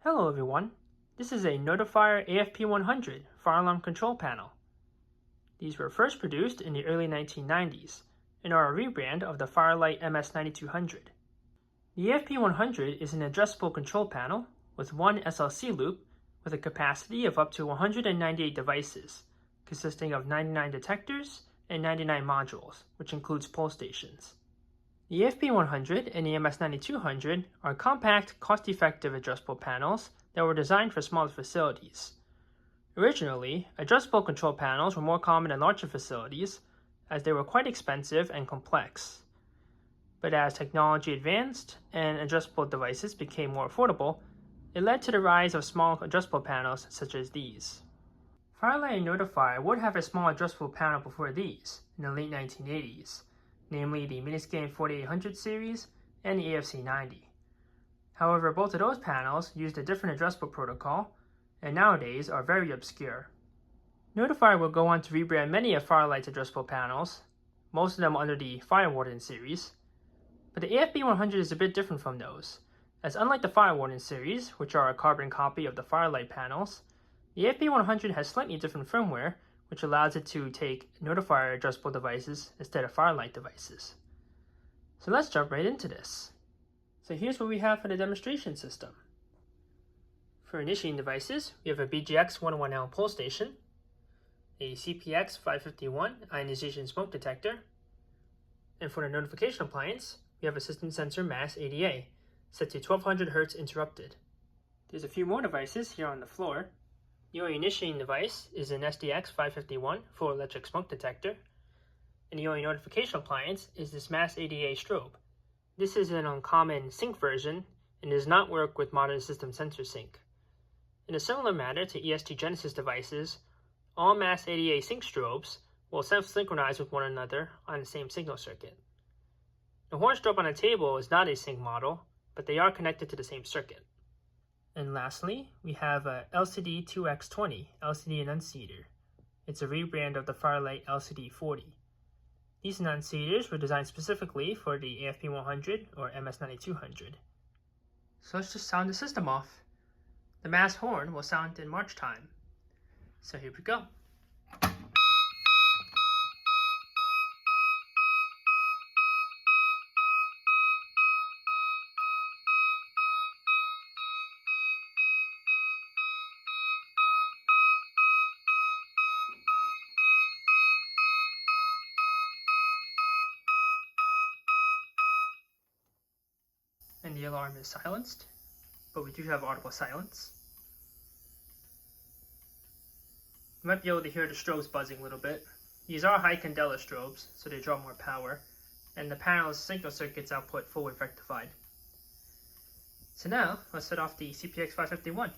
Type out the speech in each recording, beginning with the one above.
Hello everyone, this is a Notifier AFP-100 fire alarm control panel. These were first produced in the early 1990s and are a rebrand of the Firelight MS9200. The AFP-100 is an adjustable control panel with one SLC loop with a capacity of up to 198 devices, consisting of 99 detectors and 99 modules, which includes pull stations. The AFP-100 and the MS9200 are compact, cost-effective adjustable panels that were designed for smaller facilities. Originally, adjustable control panels were more common in larger facilities as they were quite expensive and complex. But as technology advanced and adjustable devices became more affordable, it led to the rise of small adjustable panels such as these. Firelight and Notifier would have a small adjustable panel before these in the late 1980s. Namely the Miniscan 4800 series and the AFC-90. However, both of those panels used a different adjustable protocol and nowadays are very obscure. Notifier will go on to rebrand many of Firelight's adjustable panels, most of them under the Fire Warden series, but the AFP-100 is a bit different from those, as unlike the Fire Warden series, which are a carbon copy of the Firelight panels, the AFP-100 has slightly different firmware which allows it to take Notifier adjustable devices instead of Firelight devices. So let's jump right into this. So here's what we have for the demonstration system. For initiating devices, we have a BGX101L pull station, a CPX551 ionization smoke detector, and for the notification appliance, we have a system sensor mass ADA, set to 1200 Hz interrupted. There's a few more devices here on the floor. The only initiating device is an SDX551 full electric smoke detector, and the only notification appliance is this mass ADA strobe. This is an uncommon sync version and does not work with modern system sensor sync. In a similar manner to EST Genesis devices, all mass ADA sync strobes will self-synchronize with one another on the same signal circuit. The horn strobe on the table is not a sync model, but they are connected to the same circuit. And lastly, we have a LCD2X20 LCD enunciator. It's a rebrand of the Firelight LCD40. These enunciators were designed specifically for the AFP-100 or MS9200. So let's just sound the system off. The mass horn will sound in march time. So here we go. And the alarm is silenced, but we do have audible silence. You might be able to hear the strobes buzzing a little bit. These are high candela strobes, so they draw more power, and the panel's signal circuits output forward rectified. So now, let's set off the CPX551.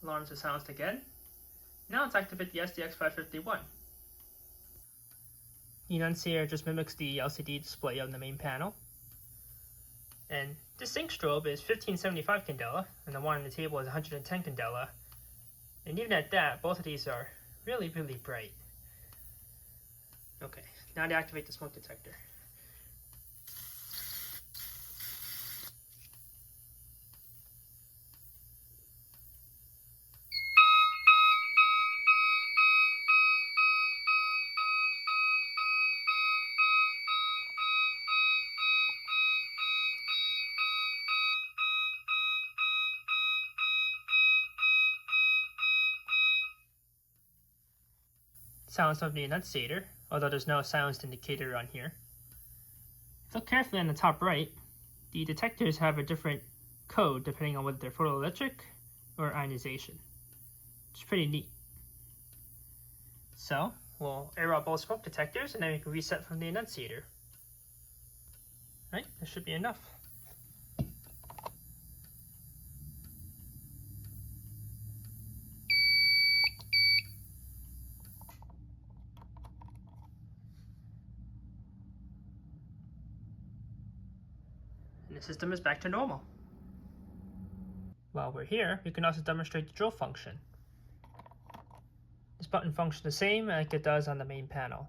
Alarms are silenced again. Now let's activate the SDX551. The enunciator just mimics the LCD display on the main panel. And this sync strobe is 1575 candela, and the one on the table is 110 candela. And even at that, both of these are really, really bright. Okay, now to activate the smoke detector. Silence of the enunciator, although there's no silenced indicator on here. Look carefully on the top right. The detectors have a different code depending on whether they're photoelectric or ionization. It's pretty neat. So we'll air out both smoke detectors and then we can reset from the enunciator. Right, that should be enough. system is back to normal. While we're here, we can also demonstrate the drill function. This button functions the same like it does on the main panel.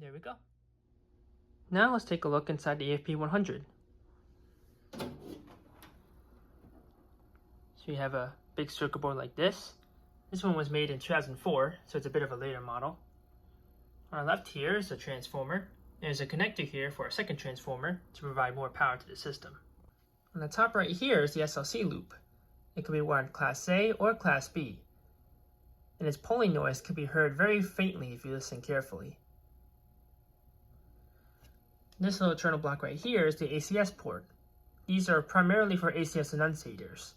There we go. Now let's take a look inside the AFP-100. So you have a big circuit board like this. This one was made in 2004, so it's a bit of a later model. On our left here is a transformer. There's a connector here for a second transformer to provide more power to the system. On the top right here is the SLC loop. It can be wired Class A or Class B. And its pulling noise can be heard very faintly if you listen carefully. This little internal block right here is the ACS port. These are primarily for ACS enunciators,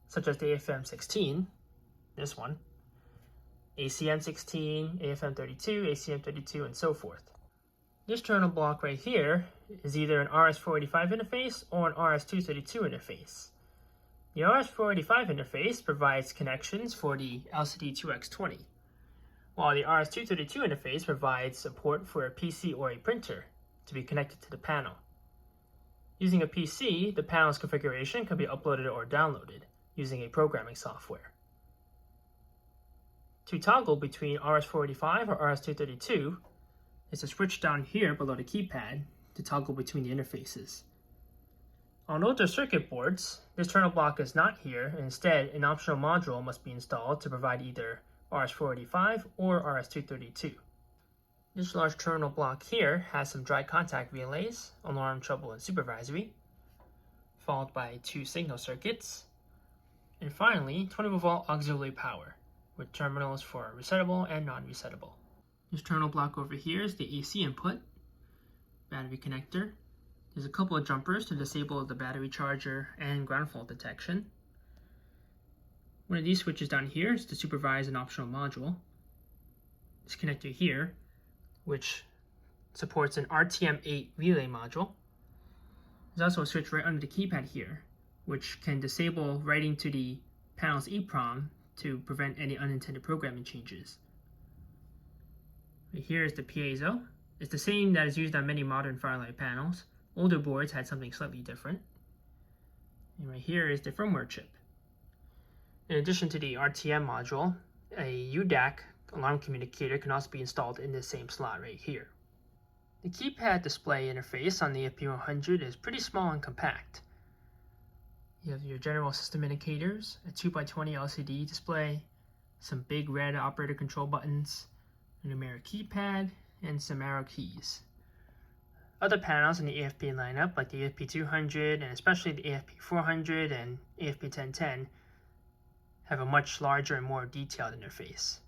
such as the AFM-16, this one, ACM-16, AFM-32, ACM-32, and so forth. This terminal block right here is either an RS-485 interface or an RS-232 interface. The RS-485 interface provides connections for the LCD2X20, while the RS-232 interface provides support for a PC or a printer to be connected to the panel. Using a PC, the panel's configuration can be uploaded or downloaded using a programming software. To toggle between RS-485 or RS-232 is a switch down here below the keypad to toggle between the interfaces. On older circuit boards, this terminal block is not here, and instead an optional module must be installed to provide either RS-485 or RS-232. This large terminal block here has some dry contact relays, alarm, trouble, and supervisory, followed by 2 signal circuits, and finally 20-volt auxiliary power, with terminals for resettable and non-resettable. This terminal block over here is the AC input, battery connector. There's a couple of jumpers to disable the battery charger and ground fault detection. One of these switches down here is to supervise an optional module. This connector here, which supports an RTM8 relay module. There's also a switch right under the keypad here, which can disable writing to the panel's EEPROM to prevent any unintended programming changes. Right here is the piezo. It's the same that is used on many modern Firelight panels. Older boards had something slightly different. And right here is the firmware chip. In addition to the RTM module, a UDAC alarm communicator can also be installed in this same slot right here. The keypad display interface on the AFP-100 is pretty small and compact. You have your general system indicators, a 2x20 LCD display, some big red operator control buttons, a numeric keypad, and some arrow keys. Other panels in the AFP lineup, like the AFP-200 and especially the AFP-400 and AFP-1010, have a much larger and more detailed interface.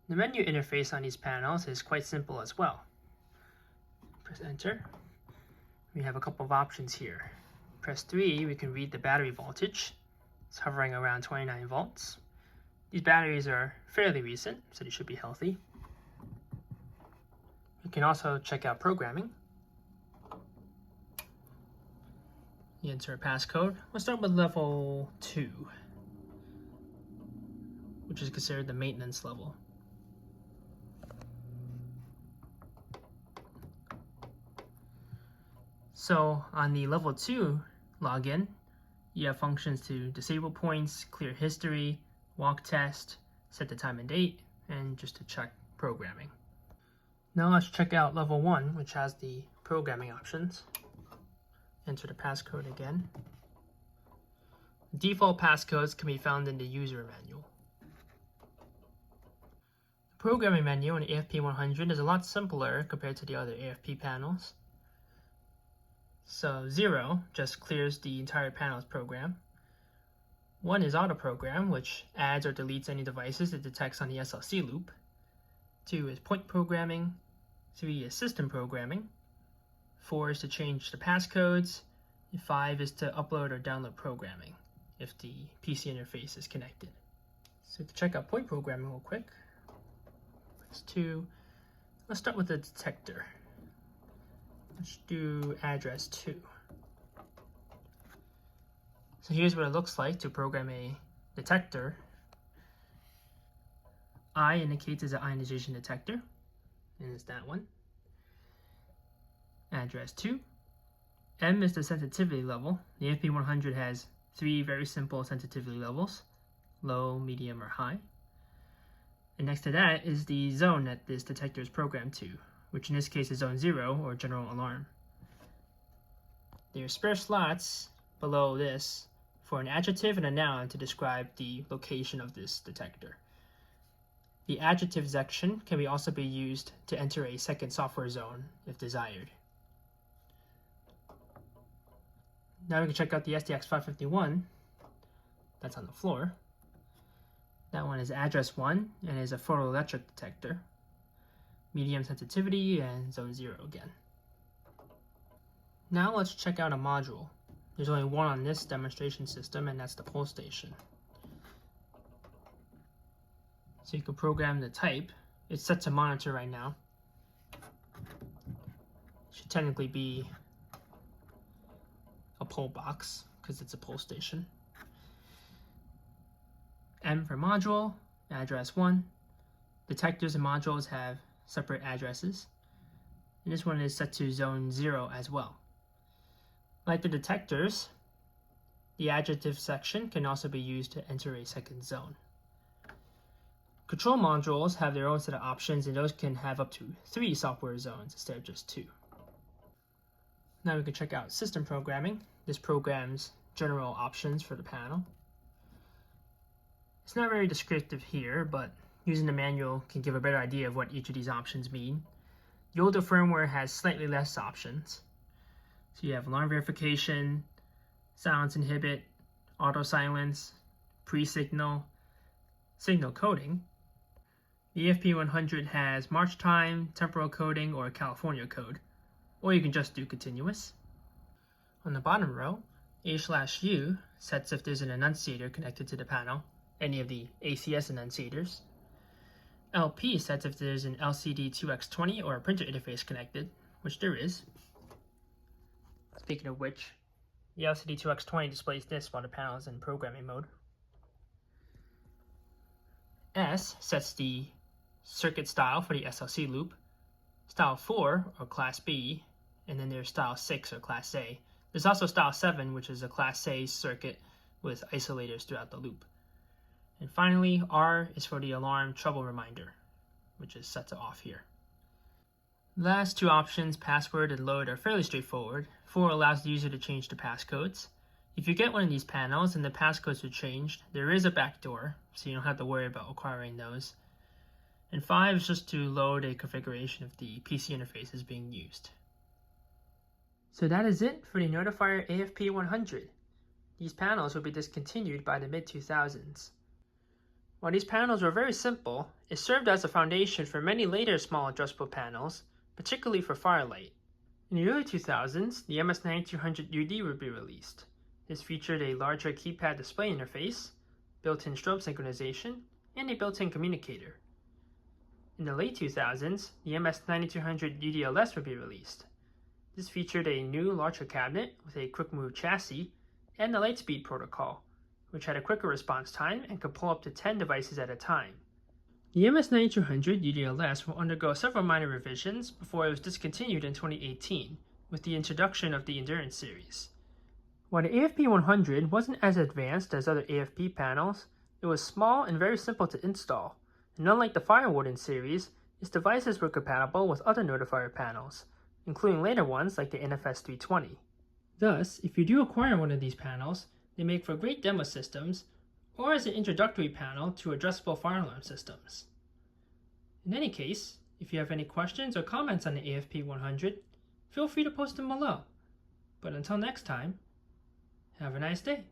The menu interface on these panels is quite simple as well. Press enter. We have a couple of options here. Press 3, we can read the battery voltage. It's hovering around 29 volts. These batteries are fairly recent, so they should be healthy. You can also check out programming. You enter a passcode. We'll start with level 2, which is considered the maintenance level. So on the level 2 login, you have functions to disable points, clear history, walk test, set the time and date, and just to check programming. Now let's check out level 1, which has the programming options. Enter the passcode again. Default passcodes can be found in the user manual. The programming menu on the AFP-100 is a lot simpler compared to the other AFP panels. So 0 just clears the entire panel's program. 1 is auto program, which adds or deletes any devices it detects on the SLC loop. 2 is point programming. 3 is system programming. 4 is to change the passcodes, and 5 is to upload or download programming if the PC interface is connected. So to check out point programming real quick, let's start with the detector. Let's do address 2. So here's what it looks like to program a detector. I indicates as an ionization detector, and it's that one. Address 2. M is the sensitivity level. The AFP-100 has 3 very simple sensitivity levels: low, medium, or high. And next to that is the zone that this detector is programmed to, which in this case is zone 0, or general alarm. There are spare slots below this for an adjective and a noun to describe the location of this detector. The adjective section can also be used to enter a second software zone if desired. Now we can check out the SDX551 that's on the floor. That one is address 1 and is a photoelectric detector. Medium sensitivity and zone 0 again. Now let's check out a module. There's only one on this demonstration system, and that's the pull station. So you can program the type. It's set to monitor right now. It should technically be a pull box because it's a pull station. M for module, address 1. Detectors and modules have separate addresses. And this one is set to zone 0 as well. Like the detectors, the adjective section can also be used to enter a second zone. Control modules have their own set of options, and those can have up to 3 software zones instead of just 2. Now we can check out system programming. This programs general options for the panel. It's not very descriptive here, but using the manual can give a better idea of what each of these options mean. The older firmware has slightly less options. So you have alarm verification, silence inhibit, auto silence, pre-signal, signal coding. The AFP-100 has march time, temporal coding, or California code, or you can just do continuous. On the bottom row, A/U sets if there's an annunciator connected to the panel, any of the ACS annunciators. LP sets if there's an LCD 2x20 or a printer interface connected, which there is. Speaking of which, the LCD 2x20 displays this while the panel is in programming mode. S sets the circuit style for the SLC loop, style 4 or class B, and then there's style 6 or class A. There's also style 7, which is a class A circuit with isolators throughout the loop. And finally, R is for the alarm trouble reminder, which is set to off here. The last 2 options, password and load, are fairly straightforward. 4 allows the user to change the passcodes. If you get one of these panels and the passcodes are changed, there is a backdoor, so you don't have to worry about acquiring those. And 5 is just to load a configuration if the PC interface is being used. So that is it for the Notifier AFP-100. These panels will be discontinued by the mid-2000s. While these panels were very simple, it served as a foundation for many later small adjustable panels, particularly for Firelight. In the early 2000s, the MS9200UD would be released. This featured a larger keypad display interface, built-in strobe synchronization, and a built-in communicator. In the late 2000s, the MS9200UDLS would be released. This featured a new larger cabinet with a quick-move chassis and the Lightspeed protocol, which had a quicker response time and could pull up to 10 devices at a time. The MS9200 UDLS will undergo several minor revisions before it was discontinued in 2018 with the introduction of the Endurance series. While the AFP-100 wasn't as advanced as other AFP panels, it was small and very simple to install, and unlike the Firewarden series, its devices were compatible with other Notifier panels, including later ones like the NFS320. Thus, if you do acquire one of these panels, they make for great demo systems, or as an introductory panel to addressable fire alarm systems. In any case, if you have any questions or comments on the AFP-100, feel free to post them below. But until next time, have a nice day.